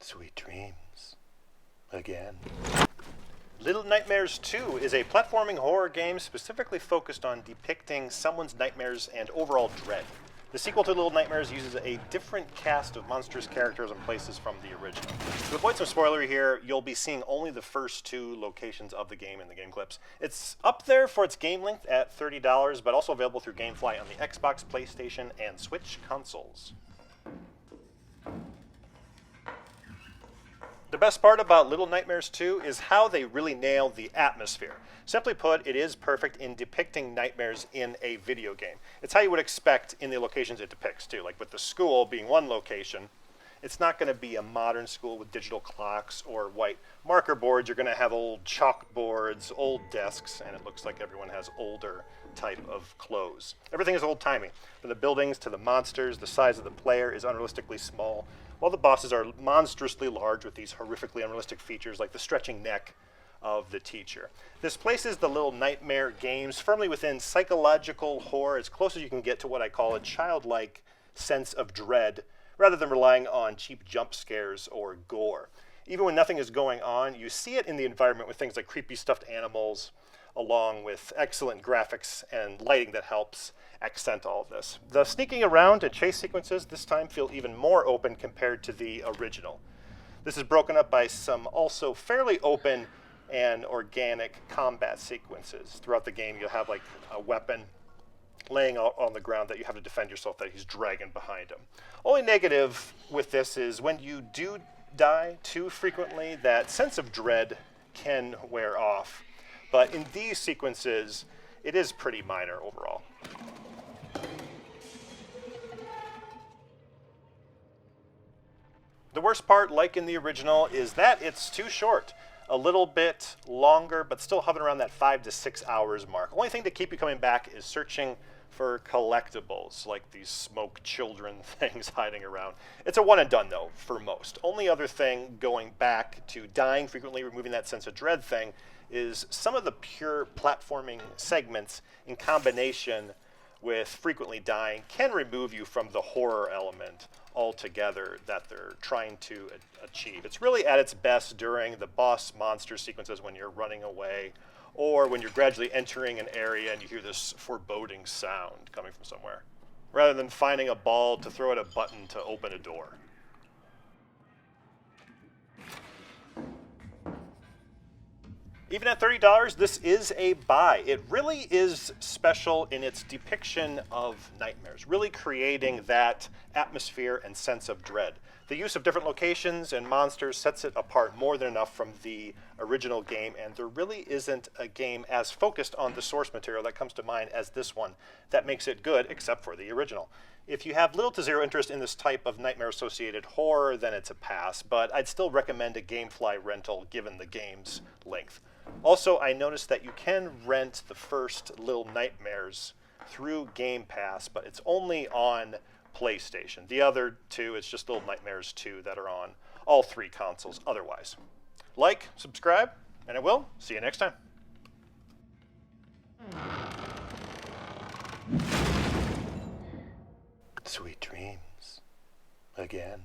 Sweet dreams. Again. Little Nightmares 2 is a platforming horror game specifically focused on depicting someone's nightmares and overall dread. The sequel to Little Nightmares uses a different cast of monstrous characters and places from the original. To avoid some spoilery here, you'll be seeing only the first 2 locations of the game in the game clips. It's up there for its game length at $30, but also available through GameFly on the Xbox, PlayStation, and Switch consoles. The best part about Little Nightmares 2 is how they really nail the atmosphere. Simply put, it is perfect in depicting nightmares in a video game. It's how you would expect in the locations it depicts too, like with the school being one location. It's not going to be a modern school with digital clocks or white marker boards. You're going to have old chalkboards, old desks, and it looks like everyone has older type of clothes. Everything is old-timey. From the buildings to the monsters, the size of the player is unrealistically small, while the bosses are monstrously large with these horrifically unrealistic features like the stretching neck of the teacher. This places the Little Nightmare games firmly within psychological horror, as close as you can get to what I call a childlike sense of dread, rather than relying on cheap jump scares or gore. Even when nothing is going on, you see it in the environment with things like creepy stuffed animals, along with excellent graphics and lighting that helps accent all of this. The sneaking around and chase sequences this time feel even more open compared to the original. This is broken up by some also fairly open and organic combat sequences. Throughout the game, you'll have like a weapon laying out on the ground that you have to defend yourself that he's dragging behind him. Only negative with this is when you do die too frequently, that sense of dread can wear off. But in these sequences, it is pretty minor overall. The worst part, like in the original, is that it's too short. A little bit longer, but still hovering around that 5 to 6 hours mark. Only thing to keep you coming back is searching for collectibles, like these smoke children things hiding around. It's a one and done, though, for most. Only other thing going back to dying frequently, removing that sense of dread thing, is some of the pure platforming segments in combination with frequently dying can remove you from the horror element altogether that they're trying to achieve. It's really at its best during the boss monster sequences when you're running away or when you're gradually entering an area and you hear this foreboding sound coming from somewhere, rather than finding a ball to throw at a button to open a door. Even at $30, this is a buy. It really is special in its depiction of nightmares, really creating that atmosphere and sense of dread. The use of different locations and monsters sets it apart more than enough from the original game, and there really isn't a game as focused on the source material that comes to mind as this one that makes it good, except for the original. If you have little to zero interest in this type of nightmare-associated horror, then it's a pass, but I'd still recommend a GameFly rental given the game's length. Also, I noticed that you can rent the first Little Nightmares through Game Pass, but it's only on PlayStation. The other 2, it's just Little Nightmares 2 that are on all 3 consoles otherwise. Like, subscribe, and I will see you next time. Sweet dreams. Again.